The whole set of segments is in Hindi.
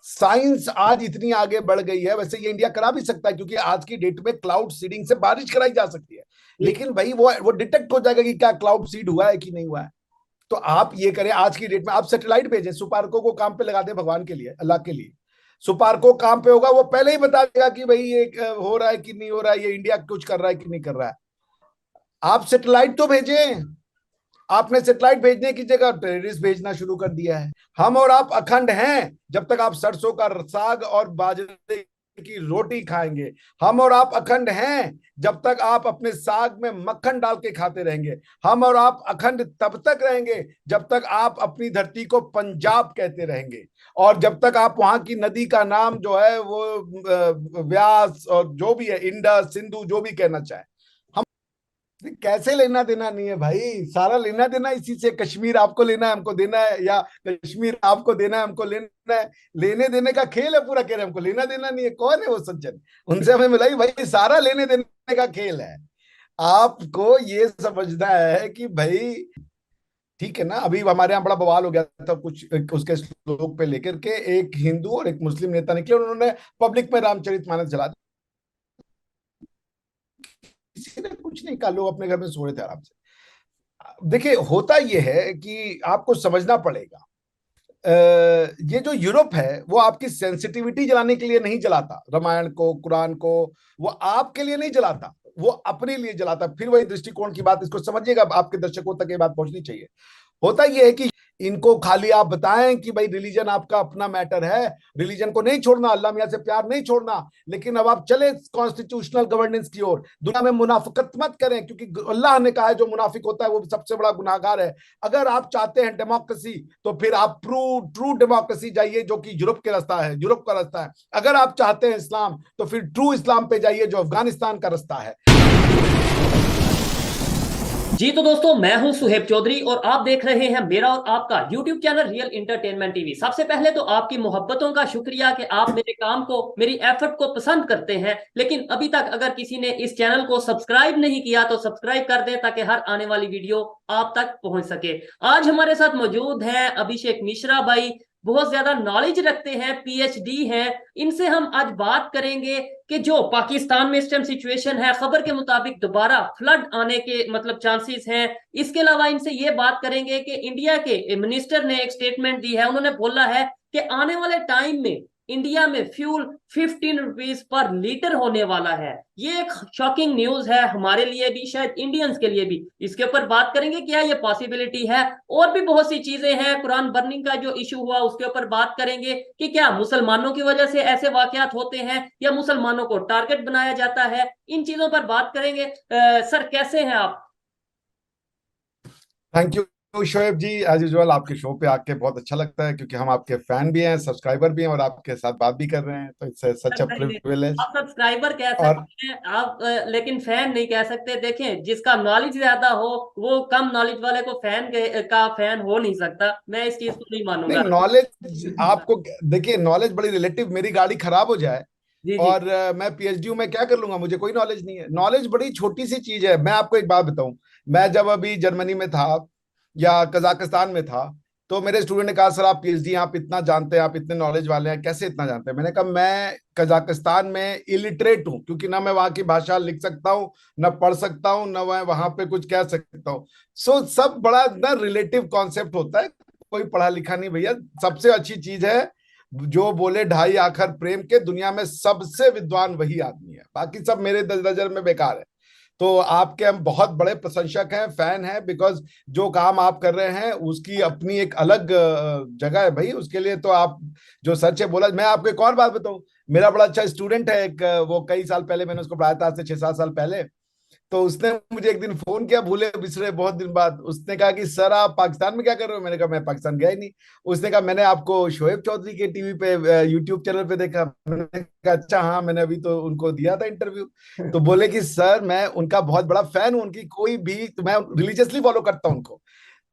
साइंस आज इतनी आगे बढ़ गई है, वैसे ये इंडिया करा भी सकता है क्योंकि आज की डेट में क्लाउड सीडिंग से बारिश कराई जा सकती है। लेकिन भाई वो डिटेक्ट हो जाएगा कि क्या क्लाउड सीड हुआ है कि नहीं हुआ है। तो आप ये करें, आज की डेट में आप सैटेलाइट भेजें, सुपार्को को काम पे लगा दें, भगवान के लिए, अल्लाह के लिए। सुपार्को काम पे होगा, वो पहले ही बता देगा कि भाई ये हो रहा है कि नहीं हो रहा है, ये इंडिया कुछ कर रहा है कि नहीं कर रहा है। आप सैटेलाइट तो भेजें। आपने सैटेलाइट भेजने की जगह टेररिस्ट भेजना शुरू कर दिया है। हम और आप अखंड हैं जब तक आप सरसों का साग और बाजरे की रोटी खाएंगे। हम और आप अखंड हैं जब तक आप अपने साग में मक्खन डाल के खाते रहेंगे। हम और आप अखंड तब तक रहेंगे जब तक आप अपनी धरती को पंजाब कहते रहेंगे, और जब तक आप वहां की नदी का नाम जो है वो व्यास और जो भी है, इंडस, सिंधु, जो भी कहना चाहे। कैसे लेना देना नहीं है भाई, सारा लेना देना इसी से। कश्मीर आपको लेना है हमको देना है, या कश्मीर आपको देना है हमको लेना है। लेने देने का खेल है पूरा, कह रहे हैं हमको लेना देना नहीं है। कौन है वो सज्जन, उनसे हमें मिलाई भाई, सारा लेने देने का खेल है। आपको ये समझना है कि भाई ठीक है ना। अभी हमारे यहाँ बड़ा बवाल हो गया था कुछ उसके श्लोक पे लेकर के, एक हिंदू और एक मुस्लिम नेता निकले, उन्होंने पब्लिक में रामचरितमानस जला दिया। किसी ने कुछ नहीं कहा, लोग अपने घर में सो रहे थे आराम से। देखिए होता यह है कि आपको समझना पड़ेगा, ये जो यूरोप है वो आपकी सेंसिटिविटी जलाने के लिए नहीं जलाता, रामायण को, कुरान को। वो आपके लिए नहीं जलाता, वो अपने लिए जलाता। फिर वही दृष्टिकोण की बात, इसको समझिएगा, आपके दर्शकों तक ये बात पहुंचनी चाहिए। होता यह है कि इनको खाली आप बताएं कि भाई रिलीजन आपका अपना मैटर है, रिलीजन को नहीं छोड़ना, अल्लाह मियां से प्यार नहीं छोड़ना, लेकिन अब आप चले कॉन्स्टिट्यूशनल गवर्नेंस की ओर। दुनिया में मुनाफिकत मत करें, क्योंकि अल्लाह ने कहा है जो मुनाफिक होता है वो सबसे बड़ा गुनाहगार है। अगर आप चाहते हैं डेमोक्रेसी, तो फिर आप ट्रू डेमोक्रेसी जाइए, जो कि यूरोप के रास्ता है, यूरोप का रास्ता है। अगर आप चाहते हैं इस्लाम, तो फिर ट्रू इस्लाम पे जाइए, जो अफगानिस्तान का रास्ता है। जी तो दोस्तों, मैं हूं सुहेब चौधरी और आप देख रहे हैं मेरा और आपका YouTube channel real entertainment TV. सबसे पहले तो आपकी मोहब्बतों का शुक्रिया कि आप मेरे काम को, मेरी एफर्ट को पसंद करते हैं। लेकिन अभी तक अगर किसी ने इस चैनल को सब्सक्राइब नहीं किया तो सब्सक्राइब कर दें, ताकि हर आने वाली वीडियो आप तक पहुंच सके। आज हमारे साथ मौजूद हैं अभिषेक मिश्रा भाई, बहुत ज्यादा नॉलेज रखते हैं, PhD हैं। इनसे हम आज बात करेंगे कि जो पाकिस्तान में इस टाइम सिचुएशन है, खबर के मुताबिक दोबारा फ्लड आने के मतलब चांसेस हैं। इसके अलावा इनसे ये बात करेंगे कि इंडिया के मिनिस्टर ने एक स्टेटमेंट दी है, उन्होंने बोला है कि आने वाले टाइम में इंडिया में फ्यूल 15 रुपीज पर लीटर होने वाला है। ये एक शॉकिंग न्यूज है हमारे लिए भी, शायद इंडियंस के लिए भी। इसके ऊपर बात करेंगे क्या ये पॉसिबिलिटी है। और भी बहुत सी चीजें हैं, कुरान बर्निंग का जो इशू हुआ उसके ऊपर बात करेंगे कि क्या मुसलमानों की वजह से ऐसे वाकयात होते हैं या मुसलमानों को टारगेट बनाया जाता है। इन चीजों पर बात करेंगे। सर कैसे हैं आप। Thank you Shoaib ji, as usual आपके शो पे आके बहुत अच्छा लगता है, क्योंकि हम आपके फैन भी हैं, सब्सक्राइबर भी हैं, और आपके साथ बात भी कर रहे हैं, तो इट्स सच अ नहीं नहीं, प्रिविलेज। आप सब्सक्राइबर कह और सकते हैं आप, लेकिन फैन नहीं कह सकते। देखें, जिसका नॉलेज ज्यादा हो वो कम नॉलेज वाले को का फैन हो नहीं सकता। मैं इस चीज को नहीं नहीं, मानूंगा। नॉलेज आपको, देखिए नॉलेज बड़ी रिलेटिव। मेरी गाड़ी खराब हो जाए जी जी। और मैं PhD हूं, मैं क्या कर लूंगा, मुझे कोई नॉलेज नहीं है। नॉलेज बड़ी छोटी सी चीज है। मैं आपको एक बात बताऊं, मैं जब अभी जर्मनी में था या कजाकिस्तान में था, तो मेरे स्टूडेंट ने कहा सर आप PhD, आप इतना जानते हैं, आप इतने नॉलेज वाले हैं, कैसे इतना जानते हैं। मैंने कहा मैं कजाकिस्तान में इलिटरेट हूँ, क्योंकि ना मैं वहां की भाषा लिख सकता हूँ, ना पढ़ सकता हूँ, ना मैं वहां पे कुछ कह सकता हूँ। सब बड़ा ना रिलेटिव कॉन्सेप्ट होता है। कोई पढ़ा लिखा नहीं भैया। सबसे अच्छी चीज है जो बोले ढाई आखर प्रेम के, दुनिया में सबसे विद्वान वही आदमी है, बाकी सब मेरे नजर में बेकार है। तो आपके हम बहुत बड़े प्रशंसक हैं, फैन हैं, बिकॉज जो काम आप कर रहे हैं उसकी अपनी एक अलग जगह है भाई। उसके लिए तो आप जो सच है बोला। मैं आपको एक और बात बताऊं, मेरा बड़ा अच्छा स्टूडेंट है एक, वो कई साल पहले मैंने उसको पढ़ाया था, आज से 6-7 साल पहले। तो उसने मुझे एक दिन फोन किया, भूले बिसरे बहुत दिन बाद। उसने कहा कि सर आप पाकिस्तान में क्या कर रहे हो। मैंने कहा मैं पाकिस्तान गया ही नहीं। उसने कहा मैंने आपको शोएब चौधरी के टीवी पे, यूट्यूब चैनल पे देखा। मैंने कहा अच्छा हाँ, मैंने अभी तो उनको दिया था इंटरव्यू। तो बोले कि सर मैं उनका बहुत बड़ा फैन हूँ, उनकी कोई भी, तो मैं रिलीजियसली फॉलो करता हूँ उनको।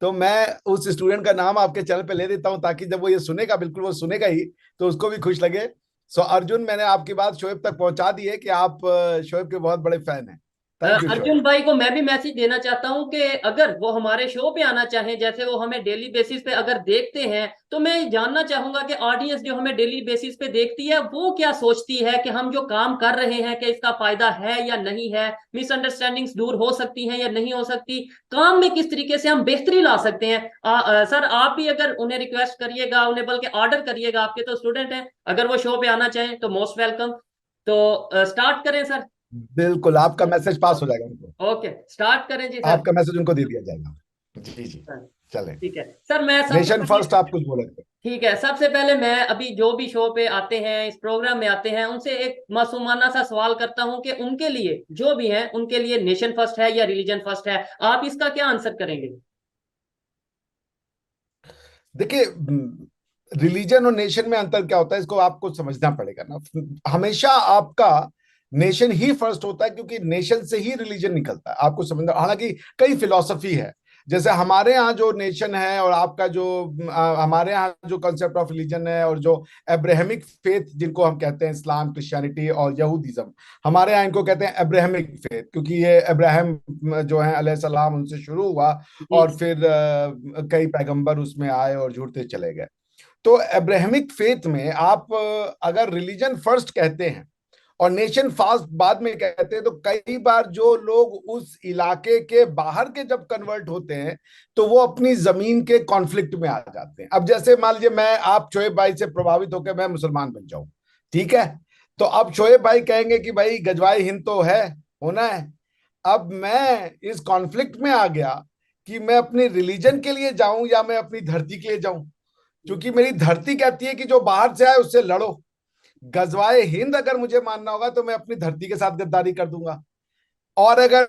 तो मैं उस स्टूडेंट का नाम आपके चैनल पे ले देता हूँ, ताकि जब वो ये सुनेगा, बिल्कुल वो सुनेगा ही, तो उसको भी खुश लगे। सो अर्जुन, मैंने आपकी बात शोएब तक पहुंचा दी है कि आप शोएब के बहुत बड़े फैन हैं। थैंक यू अर्जुन भाई को मैं भी मैसेज देना चाहता हूं कि अगर वो हमारे शो पे आना चाहें, जैसे वो हमें डेली बेसिस पे अगर देखते हैं, तो मैं जानना चाहूंगा कि ऑडियंस जो हमें डेली बेसिस पे देखती है वो क्या सोचती है कि हम जो काम कर रहे हैं कि इसका फायदा है या नहीं है, मिसअंडरस्टैंडिंग्स दूर हो सकती हैं या नहीं हो सकती, काम में किस तरीके से हम बेहतरी ला सकते हैं। सर आप भी अगर उन्हें रिक्वेस्ट करिएगा, उन्हें बल्कि ऑर्डर करिएगा, आपके तो स्टूडेंट हैं, अगर वो शो पे आना चाहें तो मोस्ट वेलकम। तो स्टार्ट करें सर। बिल्कुल, आपका मैसेज पास हो जाएगा उनको। ओके स्टार्ट करें जी सर। आपका मैसेज उनको दे दिया जाएगा। जी जी। चलें। ठीक है सर, मैं सबसे नेशन पहले, फर्स्ट आप कुछ बोले थे। ठीक है सबसे पहले मैं अभी जो भी शो पे आते हैं, इस प्रोग्राम में आते हैं, उनसे एक मासूमाना सा सवाल करता हूं कि उनके लिए जो भी है उनके लिए नेशन फर्स्ट है या रिलीजन फर्स्ट है, आप इसका क्या आंसर करेंगे? देखिए, रिलीजन और नेशन में अंतर क्या होता है इसको आपको समझना पड़ेगा ना। हमेशा आपका नेशन ही फर्स्ट होता है, क्योंकि नेशन से ही रिलीजन निकलता है, आपको समझना। हालांकि कई फिलॉसफी है, जैसे हमारे यहाँ जो नेशन है और आपका जो हमारे यहाँ जो कंसेप्ट ऑफ रिलीजन है, और जो अब्राहमिक फेथ जिनको हम कहते हैं, इस्लाम, क्रिश्चियनिटी और यहूदिज्म, हमारे यहाँ इनको कहते हैं अब्राहमिक फेथ, क्योंकि ये अब्राहम जो है अलैहिस्सलाम, उनसे शुरू हुआ जी और फिर कई पैगंबर उसमें आए और जुड़ते चले गए। तो अब्राहमिक फेथ में आप अगर रिलीजन फर्स्ट कहते हैं और नेशन फास्ट बाद में कहते हैं, तो कई बार जो लोग उस इलाके के बाहर के जब कन्वर्ट होते हैं तो वो अपनी जमीन के कॉन्फ्लिक्ट में आ जाते हैं। अब जैसे मान लीजिए मैं, आप शोएब भाई से प्रभावित होकर मैं मुसलमान बन जाऊं, ठीक है, तो अब शोएब भाई कहेंगे कि भाई गजवाए हिंद तो है, होना है। अब मैं इस कॉन्फ्लिक्ट में आ गया कि मैं अपने रिलीजन के लिए जाऊं या मैं अपनी धरती के लिए जाऊं, क्योंकि मेरी धरती कहती है कि जो बाहर से आए उससे लड़ो। गजवाए हिंद अगर मुझे मानना होगा तो मैं अपनी धरती के साथ गद्दारी कर दूंगा। और अगर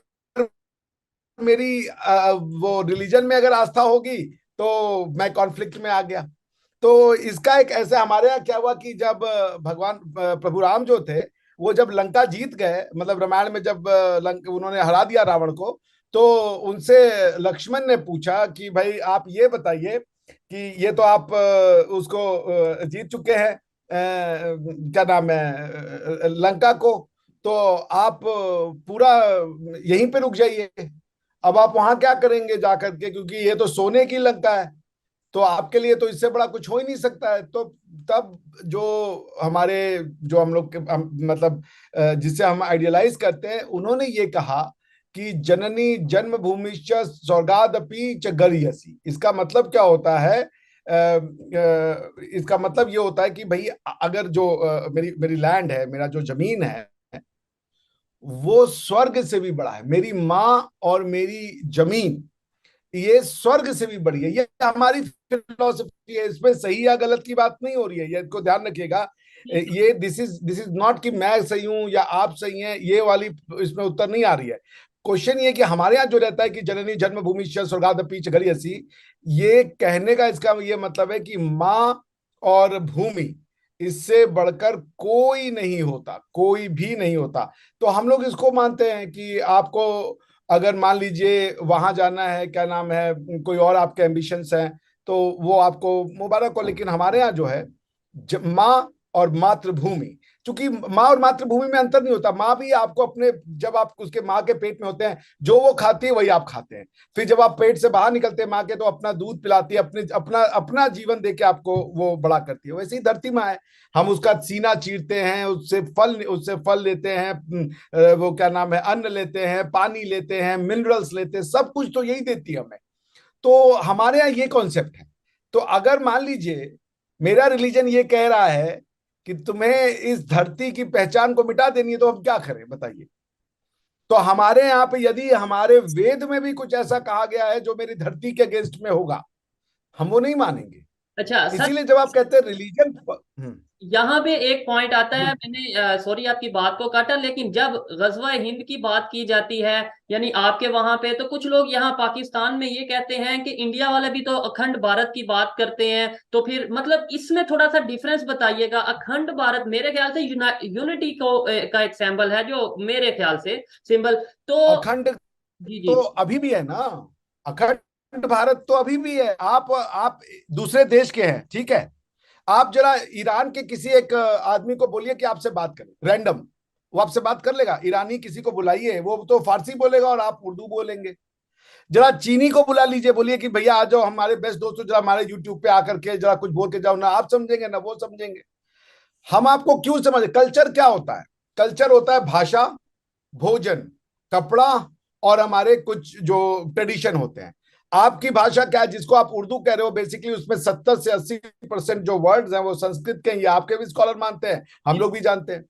मेरी वो रिलीजन में अगर आस्था होगी तो मैं कॉन्फ्लिक्ट में आ गया। तो इसका एक ऐसे, हमारे यहाँ क्या हुआ कि जब भगवान प्रभु राम जो थे, वो जब लंका जीत गए, मतलब रामायण में जब उन्होंने हरा दिया रावण को, तो उनसे लक्ष्मण ने पूछा कि भाई आप ये बताइए कि ये तो आप उसको जीत चुके हैं, क्या नाम है, लंका को, तो आप पूरा यहीं पे रुक जाइए। अब आप वहां क्या करेंगे जाकर के, क्योंकि ये तो सोने की लंका है, तो आपके लिए तो इससे बड़ा कुछ हो ही नहीं सकता है। तो तब जो हमारे, जो हम लोग के मतलब जिसे हम आइडियलाइज करते हैं, उन्होंने ये कहा कि जननी जन्मभूमिश्च स्वर्गादपि च गरीयसी। इसका मतलब क्या होता है? इसका मतलब ये होता है कि भाई अगर जो मेरी मेरी लैंड है, मेरा जो जमीन है, वो स्वर्ग से भी बड़ा है। मेरी माँ और मेरी जमीन ये स्वर्ग से भी बड़ी है। ये हमारी फिलोसफी है, इसमें सही या गलत की बात नहीं हो रही है, ये को ध्यान रखिएगा। ये दिस इज नॉट कि मैं सही हूं या आप सही हैं, ये वाली इसमें उत्तर नहीं आ रही है। क्वेश्चन ये कि हमारे यहाँ जो रहता है कि जननी जन्मभूमि स्वर्गादपि च गरीयसी, ये कहने का इसका ये मतलब है कि माँ और भूमि, इससे बढ़कर कोई नहीं होता, कोई भी नहीं होता। तो हम लोग इसको मानते हैं कि आपको अगर मान लीजिए वहां जाना है, क्या नाम है, कोई और आपके एम्बिशंस हैं, तो वो आपको मुबारक हो। लेकिन हमारे यहाँ जो है, माँ और मातृभूमि, क्योंकि माँ और मातृभूमि में अंतर नहीं होता। माँ भी आपको अपने, जब आप उसके माँ के पेट में होते हैं, जो वो खाती है वही आप खाते हैं। फिर जब आप पेट से बाहर निकलते हैं माँ के, तो अपना दूध पिलाती है, अपने अपना अपना जीवन देके आपको वो बड़ा करती है। वैसे ही धरती माँ है, हम उसका सीना चीरते हैं, उससे फल लेते हैं, वो क्या नाम है, अन्न लेते हैं, पानी लेते हैं, मिनरल्स लेते हैं, सब कुछ तो यही देती है हमें। तो हमारे यहाँ ये कॉन्सेप्ट है। तो अगर मान लीजिए मेरा रिलीजन ये कह रहा है कि तुम्हें इस धरती की पहचान को मिटा देनी है, तो हम क्या करें बताइए? तो हमारे यहाँ पे यदि हमारे वेद में भी कुछ ऐसा कहा गया है जो मेरी धरती के अगेंस्ट में होगा, हम वो नहीं मानेंगे। अच्छा सर, इसीलिए जब आप कहते हैं रिलीजन, यहाँ पे एक पॉइंट आता है, मैंने सॉरी आपकी बात को काटा, लेकिन जब गजवा हिंद की बात की जाती है, यानी आपके वहां पे, तो कुछ लोग यहाँ पाकिस्तान में ये कहते हैं कि इंडिया वाले भी तो अखंड भारत की बात करते हैं, तो फिर मतलब इसमें थोड़ा सा डिफरेंस बताइएगा। अखंड भारत मेरे ख्याल से यूनिटी को का एक सिंबल है, जो मेरे ख्याल से सिंबल तो। अखंड जी तो जी। अभी भी है ना। अखंड भारत तो अभी भी है। आप दूसरे देश के हैं, ठीक है, आप जरा ईरान के किसी एक आदमी को बोलिए कि आपसे बात करें, रैंडम, वो आपसे बात कर लेगा। ईरानी किसी को बुलाइए, वो तो फारसी बोलेगा और आप उर्दू बोलेंगे। जरा चीनी को बुला लीजिए, बोलिए कि भैया आ जाओ हमारे बेस्ट दोस्तों, जरा हमारे यूट्यूब पे आकर के जरा कुछ बोल के जाओ, ना आप समझेंगे ना वो समझेंगे। हम आपको क्यों समझे? कल्चर क्या होता है? कल्चर होता है भाषा, भोजन, कपड़ा और हमारे कुछ जो ट्रेडिशन होते हैं। आपकी भाषा क्या है, जिसको आप उर्दू कह रहे हो, बेसिकली उसमें 70 से 80% जो वर्ड्स हैं वो संस्कृत के हैं। ये आपके भी स्कॉलर मानते हैं, हम लोग भी जानते हैं।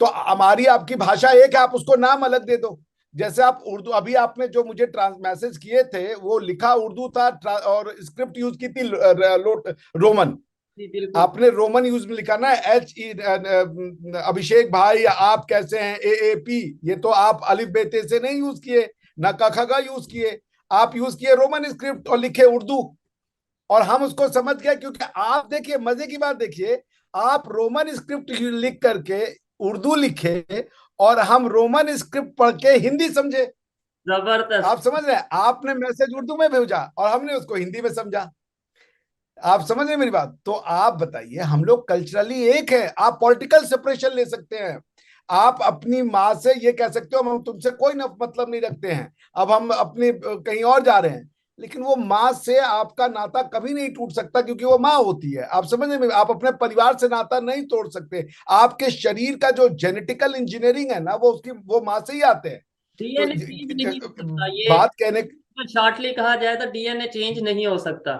तो हमारी आपकी भाषा एक है, आप उसको नाम अलग दे दो। जैसे आप उर्दू, अभी आपने जो मुझे मैसेज किए थे वो लिखा उर्दू था, और स्क्रिप्ट यूज की थी रोमन। जी बिल्कुल। आपने रोमन यूज में लिखा ना, HE, अभिषेक भाई आप कैसे हैं, AAP। ये तो आप अलिफ बेते से नहीं यूज किए, ना कखगा यूज किए, आप यूज किए रोमन स्क्रिप्ट और लिखे उर्दू। और हम उसको समझ गए, क्योंकि आप देखिए मजे की बात देखिए, आप रोमन स्क्रिप्ट लिख करके उर्दू लिखे और हम रोमन स्क्रिप्ट पढ़ के हिंदी समझे। जबरदस्त। आप समझ रहे हैं? आपने मैसेज उर्दू में भेजा और हमने उसको हिंदी में समझा। आप समझ रहे हैं मेरी बात? तो आप बताइए, हम लोग कल्चरली एक है। आप पॉलिटिकल सेपरेशन ले सकते हैं, आप अपनी माँ से ये कह सकते हो हम तुमसे कोई मतलब नहीं रखते हैं, अब हम अपने कहीं और जा रहे हैं। लेकिन वो माँ से आपका नाता कभी नहीं टूट सकता, क्योंकि वो माँ होती है। आप समझ रहे हैं? आप अपने परिवार से नाता नहीं तोड़ सकते। आपके शरीर का जो जेनेटिकल इंजीनियरिंग है ना, वो उसकी वो माँ से ही आते हैं। तो डीएनए चेंज नहीं हो सकता ये, बात कहने, शॉर्टली कहा जाए तो डीएनए चेंज नहीं हो सकता।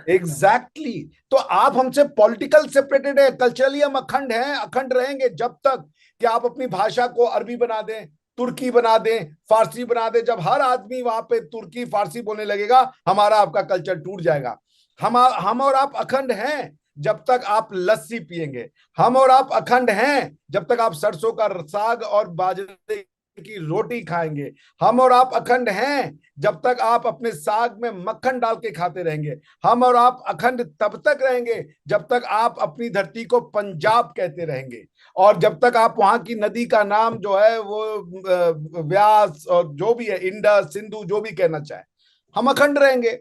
एग्जैक्टली तो आप हमसे पॉलिटिकल सेपरेटेड है, कल्चरली हम अखंड हैं, अखंड रहेंगे जब तक कि आप अपनी भाषा को अरबी बना दें, तुर्की बना दें, फारसी बना दें। जब हर आदमी वहां पे तुर्की फारसी बोलने लगेगा, हमारा आपका कल्चर टूट जाएगा। हम और आप अखंड हैं जब तक आप लस्सी पिएंगे। हम और आप अखंड हैं जब तक आप सरसों का साग और बाजरे की रोटी खाएंगे। हम और आप अखंड हैं जब तक आप अपने साग में मक्खन डाल के खाते रहेंगे। हम और आप अखंड तब तक रहेंगे जब तक आप अपनी धरती को पंजाब कहते रहेंगे, और जब तक आप वहां की नदी का नाम जो है वो व्यास और जो भी है, इंडस, सिंधु, जो भी कहना चाहे, हम अखंड रहेंगे।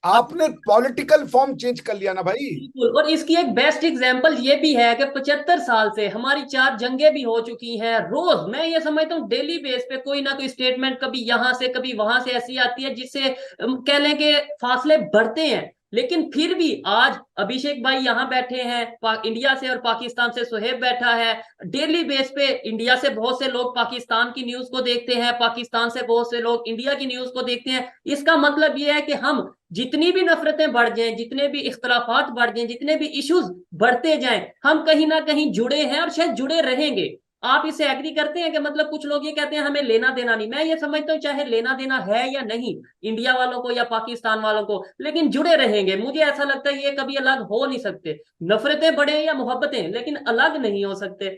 आपने पॉलिटिकल फॉर्म चेंज कर लिया ना भाई। बिल्कुल। और इसकी एक बेस्ट एग्जांपल ये भी है कि 75 साल से हमारी 4 जंगें भी हो चुकी हैं। रोज मैं ये समझता हूँ डेली बेस पे कोई ना कोई स्टेटमेंट कभी यहाँ से कभी वहां से ऐसी आती है जिससे कह लें कि फासले बढ़ते हैं। लेकिन फिर भी आज अभिषेक भाई यहाँ बैठे हैं इंडिया से, और पाकिस्तान से सुहेब बैठा है। डेली बेस पे इंडिया से बहुत से लोग पाकिस्तान की न्यूज को देखते हैं, पाकिस्तान से बहुत से लोग इंडिया की न्यूज को देखते हैं। इसका मतलब यह है कि हम जितनी भी नफरतें बढ़ जाएं, जितने भी इख्तलाफात बढ़ जाएं, जितने भी इश्यूज बढ़ते जाएं, हम कहीं ना कहीं जुड़े हैं और शायद जुड़े रहेंगे। आप इसे एग्री करते हैं कि मतलब कुछ लोग ये कहते हैं हमें लेना देना नहीं। मैं ये समझता हूँ चाहे लेना देना है या नहीं इंडिया वालों को या पाकिस्तान वालों को, लेकिन जुड़े रहेंगे। मुझे ऐसा लगता है ये कभी अलग हो नहीं सकते। नफरतें बढ़े या मोहब्बतें, लेकिन अलग नहीं हो सकते।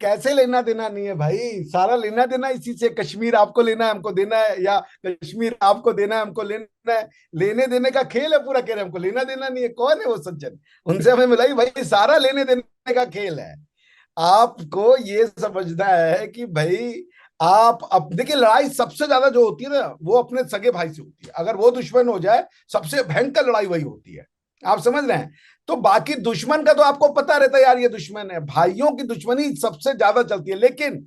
कैसे लेना देना नहीं है भाई? सारा लेना देना इसी से। कश्मीर आपको लेना है हमको देना है, या कश्मीर आपको देना है हमको लेना है। लेने देने का खेल है पूरा। कह रहे हैं हमको लेना देना नहीं है, कौन है वो सज्जन? उनसे हमें मिलाई भाई, सारा लेने देने का खेल है। आपको ये समझना है कि भाई आप अब देखिए, लड़ाई सबसे ज्यादा जो होती है ना, वो अपने सगे भाई से होती है। अगर वो दुश्मन हो जाए, सबसे भयंकर लड़ाई वही होती है। आप समझ रहे हैं? तो बाकी दुश्मन का तो आपको पता रहता है यार, ये दुश्मन है। भाइयों की दुश्मनी सबसे ज्यादा चलती है। लेकिन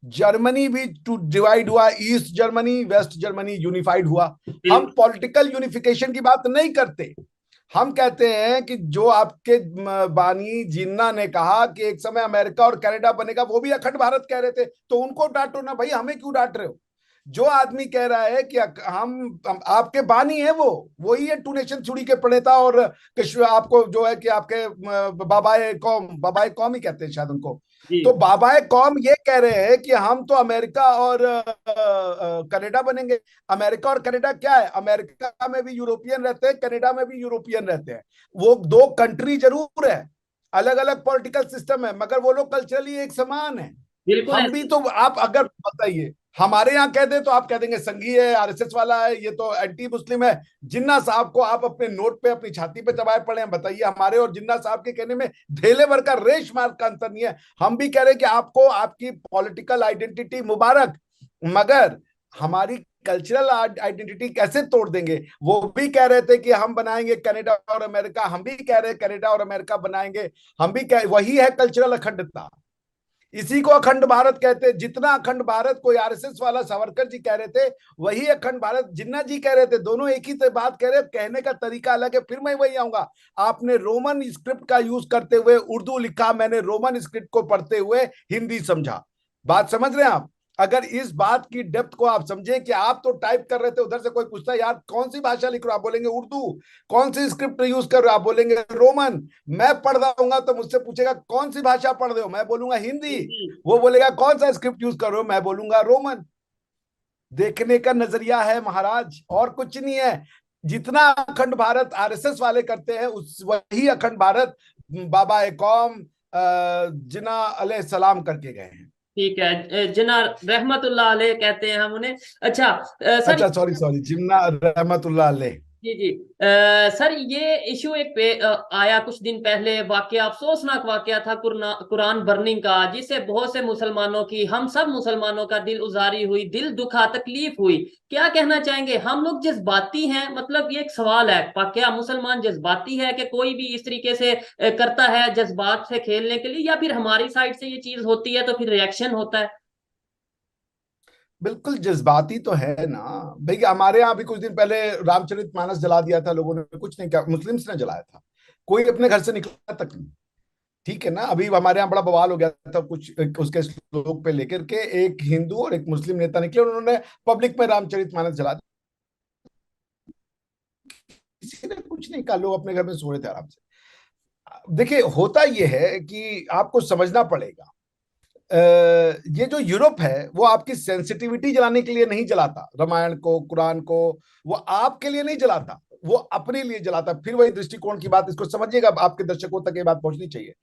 जर्मनी भी टू डिवाइड हुआ, east Germany west Germany unified हुआ। हम बिल्कुल। पॉलिटिकल यूनिफिकेशन की बात नहीं करते। हम कहते हैं कि जो आपके बानी जिन्ना ने कहा कि एक समय अमेरिका और कनाडा बनेगा, वो भी अखंड भारत कह रहे थे, तो उनको डांटो ना भाई, हमें क्यों डांट रहे हो? जो आदमी कह रहा है कि हम आपके बानी है, वो वही है टू नेशन थ्योरी के प्रणेता। और आपको जो है कि आपके बाबाए कौम ही कहते हैं शायद उनको। जी तो बाबाए कौम ये कह रहे हैं कि हम तो अमेरिका और कनाडा बनेंगे। अमेरिका और कनाडा क्या है? अमेरिका में भी यूरोपियन रहते हैं, कनाडा में भी यूरोपियन रहते हैं। वो दो कंट्री जरूर है, अलग अलग पॉलिटिकल सिस्टम है, मगर वो लोग कल्चरली एक समान है। बिल्कुल हम भी ऐसे। तो, आप अगर बताइए, हमारे यहाँ कह दे तो आप कह देंगे संघी है, RSS वाला है, ये तो एंटी मुस्लिम है। जिन्ना साहब को आप अपने नोट पे अपनी छाती पे चबाए पड़े हैं। बताइए, हमारे और जिन्ना साहब के कहने में ढेले भर का रेश मार्क का अंतर नहीं है। हम भी कह रहे हैं कि आपको आपकी पॉलिटिकल आइडेंटिटी मुबारक, मगर हमारी कल्चरल आइडेंटिटी कैसे तोड़ देंगे। वो भी कह रहे थे कि हम बनाएंगे कनाडा और अमेरिका, हम भी कह रहे हैं कनाडा और अमेरिका बनाएंगे, हम भी कह, वही है कल्चरल अखंडता। इसी को अखंड भारत कहते हैं। जितना अखंड भारत कोई आरएसएस वाला सावरकर जी कह रहे थे, वही अखंड भारत जिन्ना जी कह रहे थे। दोनों एक ही बात कह रहे हैं, कहने का तरीका अलग है। फिर मैं वही आऊंगा, आपने रोमन स्क्रिप्ट का यूज करते हुए उर्दू लिखा, मैंने रोमन स्क्रिप्ट को पढ़ते हुए हिंदी समझा। बात समझ रहे हैं आप? अगर इस बात की डेप्थ को आप समझे कि आप तो टाइप कर रहे थे, उधर से कोई पूछता है यार कौन सी भाषा लिख रहे हो, आप बोलेंगे उर्दू। कौन सी स्क्रिप्ट यूज कर रहे हो, आप बोलेंगे रोमन। मैं पढ़ रहा हूँ तो मुझसे पूछेगा कौन सी भाषा पढ़ रहे हो, मैं बोलूंगा हिंदी। वो बोलेगा कौन सा स्क्रिप्ट यूज कर रहे हो, मैं बोलूंगा रोमन। देखने का नजरिया है महाराज, और कुछ नहीं है। जितना अखंड भारत आरएसएस वाले करते हैं, उस वही अखंड भारत बाबा ए कौम जिना अलैहि सलाम करके गए हैं। ठीक है, जना रहमतुल्लाह अलैह कहते हैं हम उन्हें। अच्छा सर। अच्छा, सॉरी सॉरी, जिन्ना रहमतुल्लाह अलैह। जी जी। सर ये इशू एक पे आया कुछ दिन पहले, वाकया अफसोसनाक वाकया था कुरान बर्निंग का, जिससे बहुत से मुसलमानों की, हम सब मुसलमानों का दिल उजारी हुई, दिल दुखा, तकलीफ हुई। क्या कहना चाहेंगे? हम लोग जज्बाती हैं? मतलब ये एक सवाल है, क्या मुसलमान जज्बाती है कि कोई भी इस तरीके से करता है जज्बात से खेलने के लिए, या फिर हमारी साइड से ये चीज होती है तो फिर रिएक्शन होता है? बिल्कुल जज्बाती तो है ना भाई। हमारे यहाँ भी कुछ दिन पहले रामचरितमानस जला दिया था लोगों ने, कुछ नहीं किया, मुस्लिम्स ने जलाया था। कोई अपने घर से निकला तक नहीं। ठीक है ना, अभी हमारे यहाँ बड़ा बवाल हो गया था कुछ उसके श्लोक पे लेकर के, एक हिंदू और एक मुस्लिम नेता निकले, उन्होंने पब्लिक में रामचरितमानस जला दिया। किसी ने कुछ नहीं कहा, लोग अपने घर में सो रहे थे आराम से। देखिए होता यह है कि आपको समझना पड़ेगा, ये जो यूरोप है वो आपकी सेंसिटिविटी जलाने के लिए नहीं जलाता, रामायण को कुरान को वो आपके लिए नहीं जलाता, वो अपने लिए जलाता। फिर वही दृष्टिकोण की बात, इसको समझिएगा, आपके दर्शकों तक ये बात पहुंचनी चाहिए।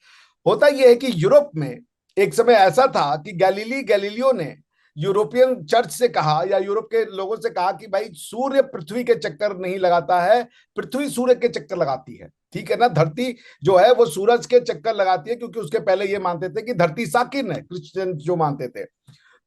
होता यह है कि यूरोप में एक समय ऐसा था कि गैलीलियो ने यूरोपियन चर्च से कहा, या यूरोप के लोगों से कहा कि भाई सूर्य पृथ्वी के चक्कर नहीं लगाता है, पृथ्वी सूर्य के चक्कर लगाती है। ठीक है ना, धरती जो है वो सूरज के चक्कर लगाती है, क्योंकि उसके पहले ये मानते थे कि धरती साकिन है, क्रिश्चियन जो मानते थे।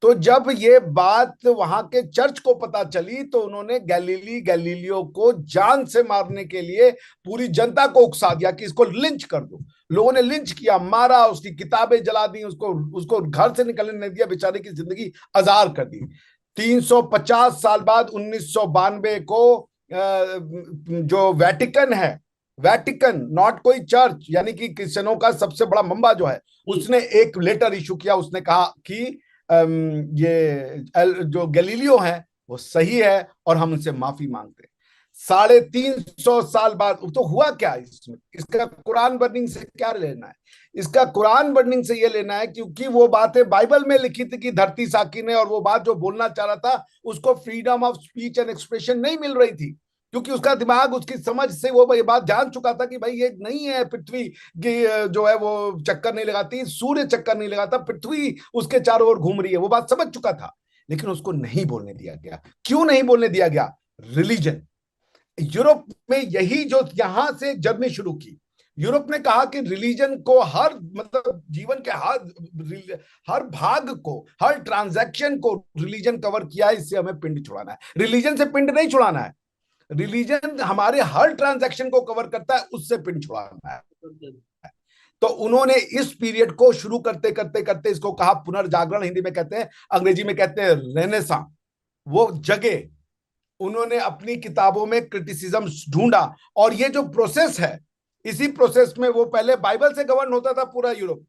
तो जब ये बात वहां के चर्च को पता चली, तो उन्होंने गैलीलियो को जान से मारने के लिए पूरी जनता को उकसा दिया कि इसको लिंच कर दो। लोगों ने लिंच किया, मारा, उसकी किताबें जला दी, उसको उसको घर से निकलने नहीं दिया, बेचारे की जिंदगी आजार कर दी। 350 साल बाद 1992 को जो वेटिकन है, वेटिकन नॉट कोई चर्च, यानी कि क्रिश्चियनों का सबसे बड़ा मंबा जो है, उसने एक लेटर इशू किया। उसने कहा कि ये जो गैलीलियो है वो सही है और हम उनसे माफी मांगते हैं। 350 साल बाद तो हुआ क्या इसमें? इसका कुरान बर्निंग से क्या लेना है? इसका कुरान बर्निंग से ये लेना है क्योंकि वो बातें बाइबल में लिखी थी कि धरती साकिन है, और वो बात जो बोलना चाह रहा था उसको freedom of speech and expression नहीं मिल रही थी, क्योंकि उसका दिमाग उसकी समझ से वो ये बात जान चुका था कि भाई ये नहीं है, पृथ्वी की जो है वो चक्कर नहीं लगाती, सूर्य चक्कर नहीं लगाता, पृथ्वी उसके चारों ओर घूम रही है, वो बात समझ चुका था। लेकिन उसको नहीं बोलने दिया गया। क्यों नहीं बोलने दिया गया? रिलीजन। यूरोप में यही जो यहां से जर्नी शुरू की, यूरोप ने कहा कि रिलीजन को हर, मतलब जीवन के हर भाग को, हर ट्रांजैक्शन को रिलीजन कवर किया है, इससे हमें पिंड छुड़ाना है। रिलीजन से पिंड नहीं छुड़ाना है, रिलीजन हमारे हर ट्रांजैक्शन को कवर करता है, उससे पिन छुड़ाना है। तो उन्होंने इस पीरियड को शुरू करते करते करते इसको कहा पुनर्जागरण, हिंदी में कहते हैं, अंग्रेजी में कहते हैं रेनेसां। वो जगे, उन्होंने अपनी किताबों में क्रिटिसिज्म ढूंढा, और ये जो प्रोसेस है, इसी प्रोसेस में वो पहले बाइबल से गवर्न होता था पूरा यूरोप,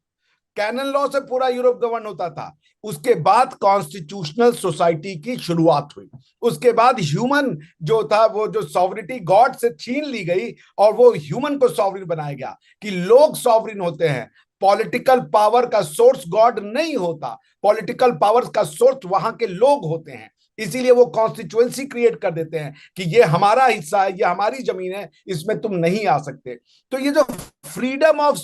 कैनन लॉ से पूरा यूरोप गवर्न होता था। उसके बाद कॉन्स्टिट्यूशनल सोसाइटी की शुरुआत हुई। उसके बाद ह्यूमन जो था, वो जो सॉवरिटी गॉड से छीन ली गई, और वो ह्यूमन को सॉवरिन बनाया गया कि लोग सॉवरिन होते हैं। पॉलिटिकल पावर का सोर्स गॉड नहीं होता, पॉलिटिकल पावर का सोर्स वहां के लोग होते हैं। इसीलिए वो कॉन्स्टिट्यूएंसी क्रिएट कर देते हैं कि ये हमारा हिस्सा है, ये हमारी जमीन है, इसमें तुम नहीं आ सकते। तो ये जो freedom of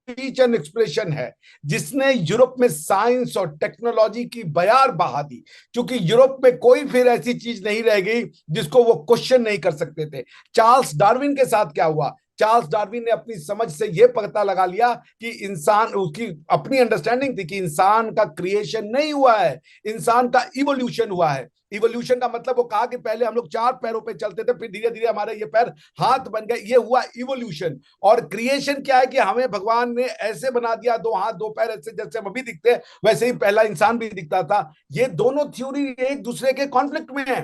speech and expression है, जिसने यूरोप में साइंस और टेक्नोलॉजी की बयार बहा दी, क्योंकि यूरोप में कोई फिर ऐसी चीज नहीं रह गई जिसको वो क्वेश्चन नहीं कर सकते थे। चार्ल्स डार्विन के साथ क्या हुआ? चार्ल्स डार्विन ने अपनी समझ से यह पता लगा लिया कि इंसान, उसकी अपनी अंडरस्टैंडिंग थी कि इंसान का क्रिएशन नहीं हुआ है, इंसान का इवोल्यूशन हुआ है। इवोल्यूशन का मतलब वो कहा कि पहले हम लोग चार पैरों पे चलते थे, फिर धीरे धीरे हमारे ये पैर हाथ बन गए, ये हुआ इवोल्यूशन। और क्रिएशन क्या है कि हमें भगवान ने ऐसे बना दिया, दो हाथ दो पैर, ऐसे जैसे हम अभी दिखते हैं वैसे ही पहला इंसान भी दिखता था। ये दोनों थ्योरी एक दूसरे के कॉन्फ्लिक्ट में है।